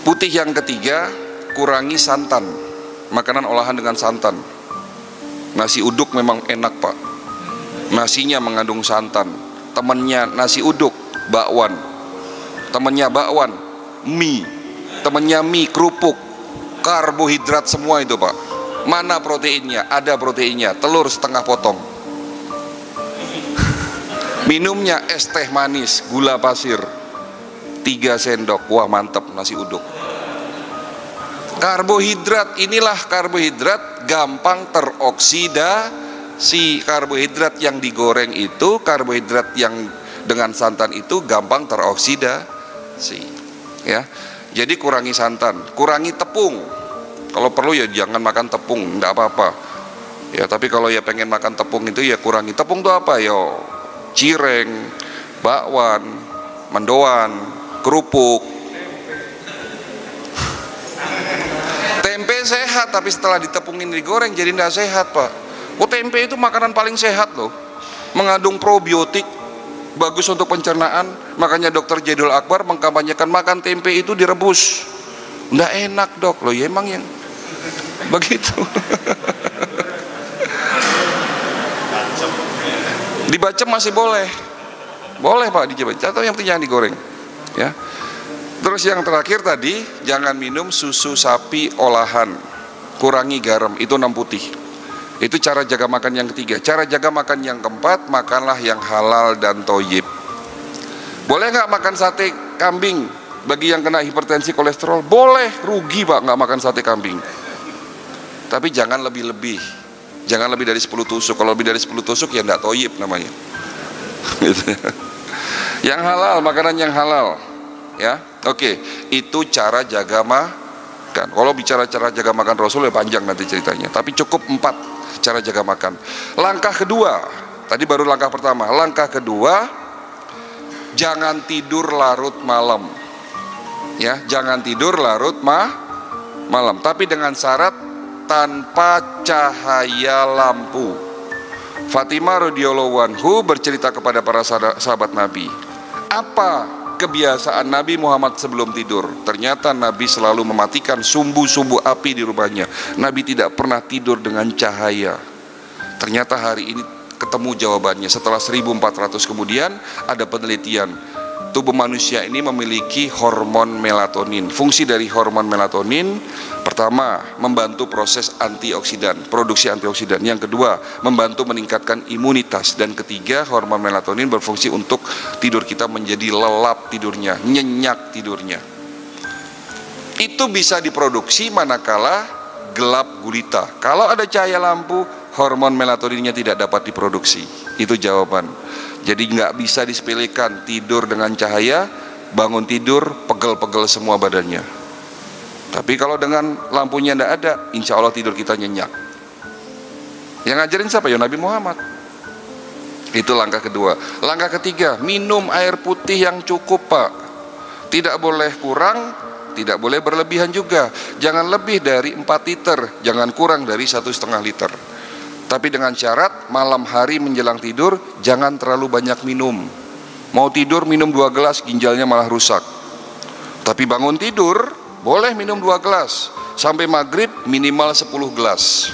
Putih yang ketiga, kurangi santan, makanan olahan dengan santan. Nasi uduk memang enak Pak, nasinya mengandung santan. Temennya nasi uduk, bakwan. Temennya bakwan, mie. Temennya mie, kerupuk. Karbohidrat semua itu Pak. Mana proteinnya? Ada proteinnya, telur setengah potong. Minumnya es teh manis, gula pasir 3 sendok. Wah mantep nasi uduk. Karbohidrat, inilah karbohidrat gampang teroksidasi. Karbohidrat yang digoreng itu, karbohidrat yang dengan santan itu gampang teroksidasi. Ya, jadi kurangi santan, kurangi tepung. Kalau perlu ya jangan makan tepung, enggak apa-apa. Ya, tapi kalau ya pengen makan tepung itu ya kurangi. Tepung itu apa? Yo, cireng, bakwan, mendoan, kerupuk. Tempe sehat, tapi setelah ditepungin digoreng jadi tidak sehat Pak. Oh, tempe itu makanan paling sehat loh, mengandung probiotik, bagus untuk pencernaan. Makanya dokter Jadul Akbar mengkampanyekan makan tempe itu direbus. Nggak enak dok, loh ya emang yang begitu. Dibacem masih boleh, boleh Pak dibacem, atau yang penting jangan digoreng. Ya. Terus yang terakhir tadi, jangan minum susu sapi olahan, kurangi garam, itu 6 putih. Itu cara jaga makan yang ketiga. Cara jaga makan yang keempat, makanlah yang halal dan thoyyib. Boleh nggak makan sate kambing? Bagi yang kena hipertensi kolesterol, boleh. Rugi Pak nggak makan sate kambing. Tapi jangan lebih-lebih. Jangan lebih dari 10 tusuk. Kalau lebih dari 10 tusuk ya nggak thoyyib namanya. Gitu. Yang halal, makanan yang halal. Ya, oke. Itu cara jaga makan. Kalau bicara cara jaga makan Rasul ya panjang nanti ceritanya. Tapi cukup 4 cara jaga makan. Langkah kedua, tadi baru langkah pertama. Langkah kedua, jangan tidur larut malam. Ya, jangan tidur larut malam. Tapi dengan syarat tanpa cahaya lampu. Fatimah radhiyallahu anhu bercerita kepada para sahabat Nabi, apa kebiasaan Nabi Muhammad sebelum tidur? Ternyata Nabi selalu mematikan sumbu-sumbu api di rumahnya. Nabi tidak pernah tidur dengan cahaya. Ternyata hari ini ketemu jawabannya. Setelah 1400 kemudian ada penelitian. Tubuh manusia ini memiliki hormon melatonin. Fungsi dari hormon melatonin, pertama, membantu proses antioksidan, produksi antioksidan. Yang kedua, membantu meningkatkan imunitas. Dan ketiga, hormon melatonin berfungsi untuk tidur kita menjadi lelap tidurnya, nyenyak tidurnya. Itu bisa diproduksi manakala gelap gulita. Kalau ada cahaya lampu, hormon melatoninnya tidak dapat diproduksi. Itu jawaban. Jadi nggak bisa disepelekan, tidur dengan cahaya, bangun tidur pegel-pegel semua badannya. Tapi kalau dengan lampunya nggak ada, insya Allah tidur kita nyenyak. Yang ngajarin siapa? Ya Nabi Muhammad. Itu langkah kedua. Langkah ketiga, minum air putih yang cukup, Pak. Tidak boleh kurang, tidak boleh berlebihan juga. Jangan lebih dari 4 liter, jangan kurang dari 1,5 liter. Tapi dengan syarat malam hari menjelang tidur jangan terlalu banyak minum. Mau tidur minum 2 gelas, ginjalnya malah rusak. Tapi bangun tidur boleh minum 2 gelas. Sampai maghrib minimal 10 gelas.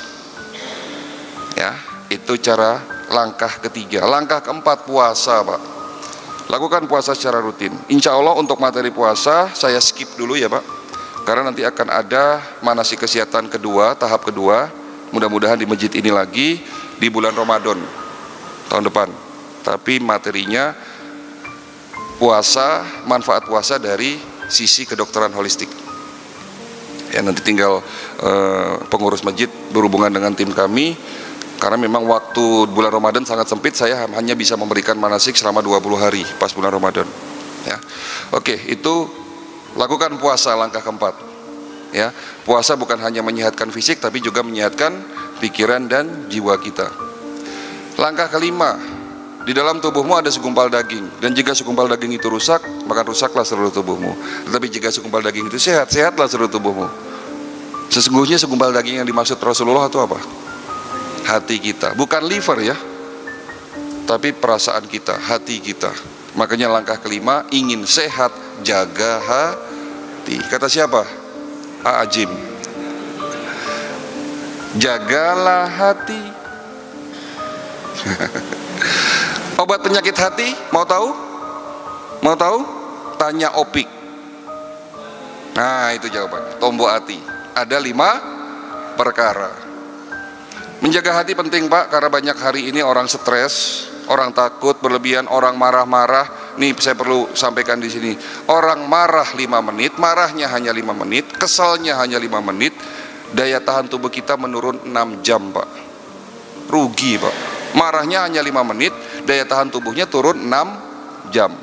Ya, itu cara langkah ketiga. Langkah keempat, puasa, Pak. Lakukan puasa secara rutin. Insya Allah untuk materi puasa saya skip dulu ya, Pak. Karena nanti akan ada manasik kesehatan kedua, tahap kedua. Mudah-mudahan di masjid ini lagi di bulan Ramadan tahun depan. Tapi materinya puasa, manfaat puasa dari sisi kedokteran holistik. Ya nanti tinggal pengurus masjid berhubungan dengan tim kami. Karena memang waktu bulan Ramadan sangat sempit, saya hanya bisa memberikan manasik selama 20 hari pas bulan Ramadan. Ya. Oke, itu lakukan puasa langkah keempat. Ya, puasa bukan hanya menyehatkan fisik tapi juga menyehatkan pikiran dan jiwa kita. Langkah kelima, di dalam tubuhmu ada segumpal daging, dan jika segumpal daging itu rusak, maka rusaklah seluruh tubuhmu. Tetapi jika segumpal daging itu sehat, sehatlah seluruh tubuhmu. Sesungguhnya segumpal daging yang dimaksud Rasulullah itu apa? Hati kita, bukan liver ya, tapi perasaan kita, hati kita. Makanya langkah kelima, ingin sehat, jaga hati. Kata siapa? Ajim. Jagalah hati. Obat penyakit hati, mau tahu? Mau tahu? Tanya Opik. Nah, itu jawabannya. Tombok hati. Ada 5 perkara. Menjaga hati penting, Pak, karena banyak hari ini orang stres, orang takut berlebihan, orang marah-marah. Nih saya perlu sampaikan di sini. Orang marah 5 menit, marahnya hanya 5 menit, kesalnya hanya 5 menit, daya tahan tubuh kita menurun 6 jam, Pak. Rugi, Pak. Marahnya hanya 5 menit, daya tahan tubuhnya turun 6 jam.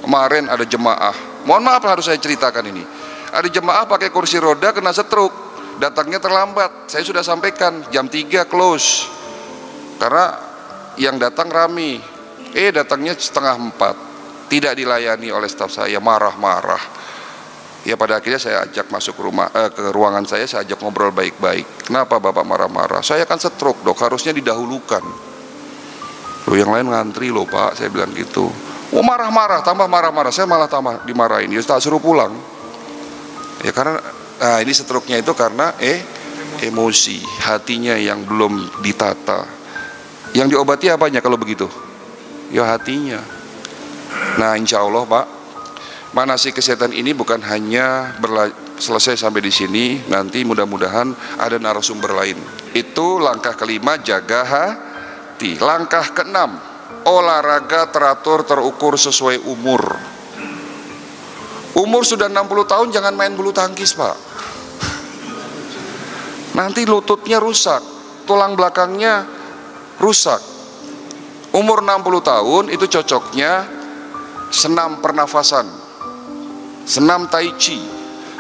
Kemarin ada jemaah, mohon maaf harus saya ceritakan ini. Ada jemaah pakai kursi roda kena stroke, datangnya terlambat. Saya sudah sampaikan jam 3 close. Karena yang datang rame. Datangnya setengah 4. Tidak dilayani oleh staf saya, marah-marah. Ya pada akhirnya saya ajak masuk ke ruangan saya ajak ngobrol baik-baik. Kenapa Bapak marah-marah? Saya kan stroke, Dok, harusnya didahulukan. Loh yang lain ngantri loh, Pak, saya bilang gitu. Oh marah-marah, tambah marah-marah, saya malah tambah dimarahin. Ya tak suruh pulang. Ya karena ini stroke-nya itu karena emosi, hatinya yang belum ditata. Yang diobati apanya kalau begitu? Ya hatinya. Nah insya Allah, Pak, manasik kesehatan ini bukan hanya selesai sampai di sini. Nanti mudah-mudahan ada narasumber lain. Itu langkah kelima, jaga hati. Langkah keenam, olahraga teratur terukur sesuai umur. Umur sudah 60 tahun jangan main bulu tangkis, Pak. Nanti lututnya rusak, tulang belakangnya rusak. Umur 60 tahun itu cocoknya senam pernafasan, senam tai chi,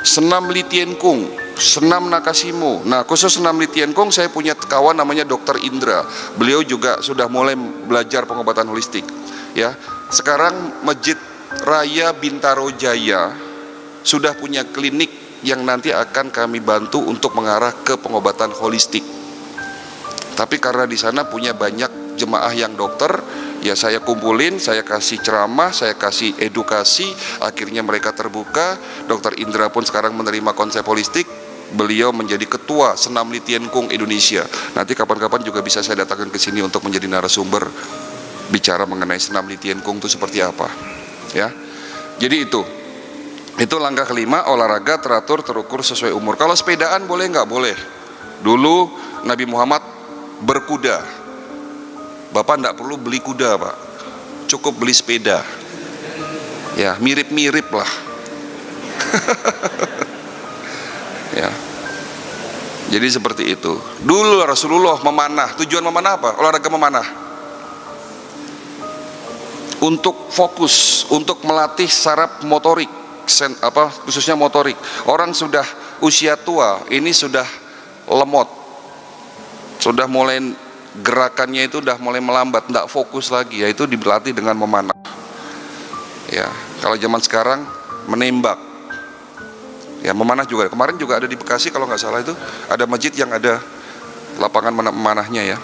senam Li Tien Kung, senam Nakashimo. Nah, khusus senam Li Tien Kung saya punya kawan namanya Dr. Indra. Beliau juga sudah mulai belajar pengobatan holistik. Ya, sekarang Masjid Raya Bintaro Jaya sudah punya klinik yang nanti akan kami bantu untuk mengarah ke pengobatan holistik. Tapi karena di sana punya banyak jemaah yang dokter, ya saya kumpulin, saya kasih ceramah, saya kasih edukasi, akhirnya mereka terbuka. Dr. Indra pun sekarang menerima konsep holistik. Beliau menjadi ketua senam Li Tien Kung Indonesia. Nanti kapan-kapan juga bisa saya datangkan ke sini untuk menjadi narasumber bicara mengenai senam Li Tien Kung itu seperti apa. Ya, jadi itu langkah kelima, olahraga teratur terukur sesuai umur. Kalau sepedaan boleh nggak? Boleh. Dulu Nabi Muhammad berkuda. Bapak nggak perlu beli kuda, Pak. Cukup beli sepeda. Ya, mirip-mirip lah. Ya. Jadi seperti itu. Dulu Rasulullah memanah. Tujuan memanah apa? Olahraga memanah. Untuk fokus, untuk melatih saraf motorik, khususnya motorik. Orang sudah usia tua, ini sudah lemot, sudah mulai gerakannya itu udah mulai melambat, tidak fokus lagi. Yaitu dilatih dengan memanah. Ya, kalau zaman sekarang menembak. Ya, memanah juga. Kemarin juga ada di Bekasi kalau nggak salah itu ada masjid yang ada lapangan memanahnya ya.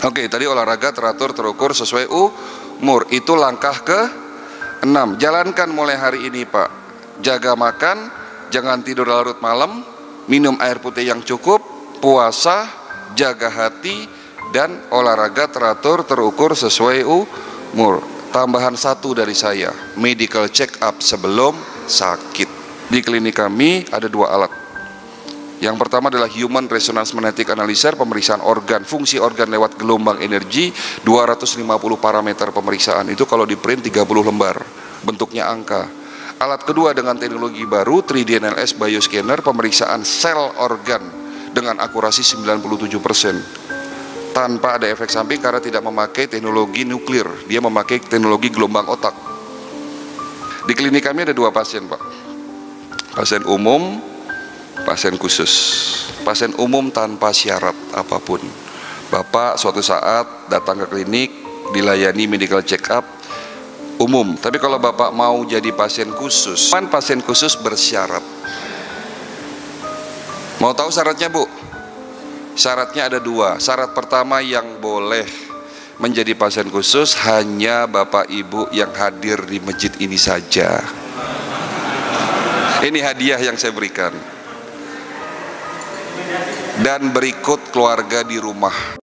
Oke, tadi olahraga teratur terukur sesuai umur. Itu langkah ke-6. Jalankan mulai hari ini, Pak. Jaga makan, jangan tidur larut malam, minum air putih yang cukup, puasa, jaga hati, dan olahraga teratur terukur sesuai umur. Tambahan satu dari saya, medical check up sebelum sakit. Di klinik kami ada 2 alat. Yang pertama adalah Human Resonance Magnetic Analyzer, pemeriksaan organ, fungsi organ lewat gelombang energi, 250 parameter pemeriksaan. Itu kalau di print 30 lembar, bentuknya angka. Alat kedua dengan teknologi baru, 3D NLS Bioscanner, pemeriksaan sel organ dengan akurasi 97%. Tanpa ada efek samping karena tidak memakai teknologi nuklir, dia memakai teknologi gelombang otak. Di klinik kami ada 2 pasien, Pak. Pasien umum, pasien khusus. Pasien umum tanpa syarat apapun. Bapak suatu saat datang ke klinik, dilayani medical check up umum. Tapi kalau Bapak mau jadi pasien khusus, kan pasien khusus bersyarat. Mau tahu syaratnya, Bu? Syaratnya ada 2. Syarat pertama, yang boleh menjadi pasien khusus hanya Bapak Ibu yang hadir di masjid ini saja. Ini hadiah yang saya berikan. Dan berikut keluarga di rumah.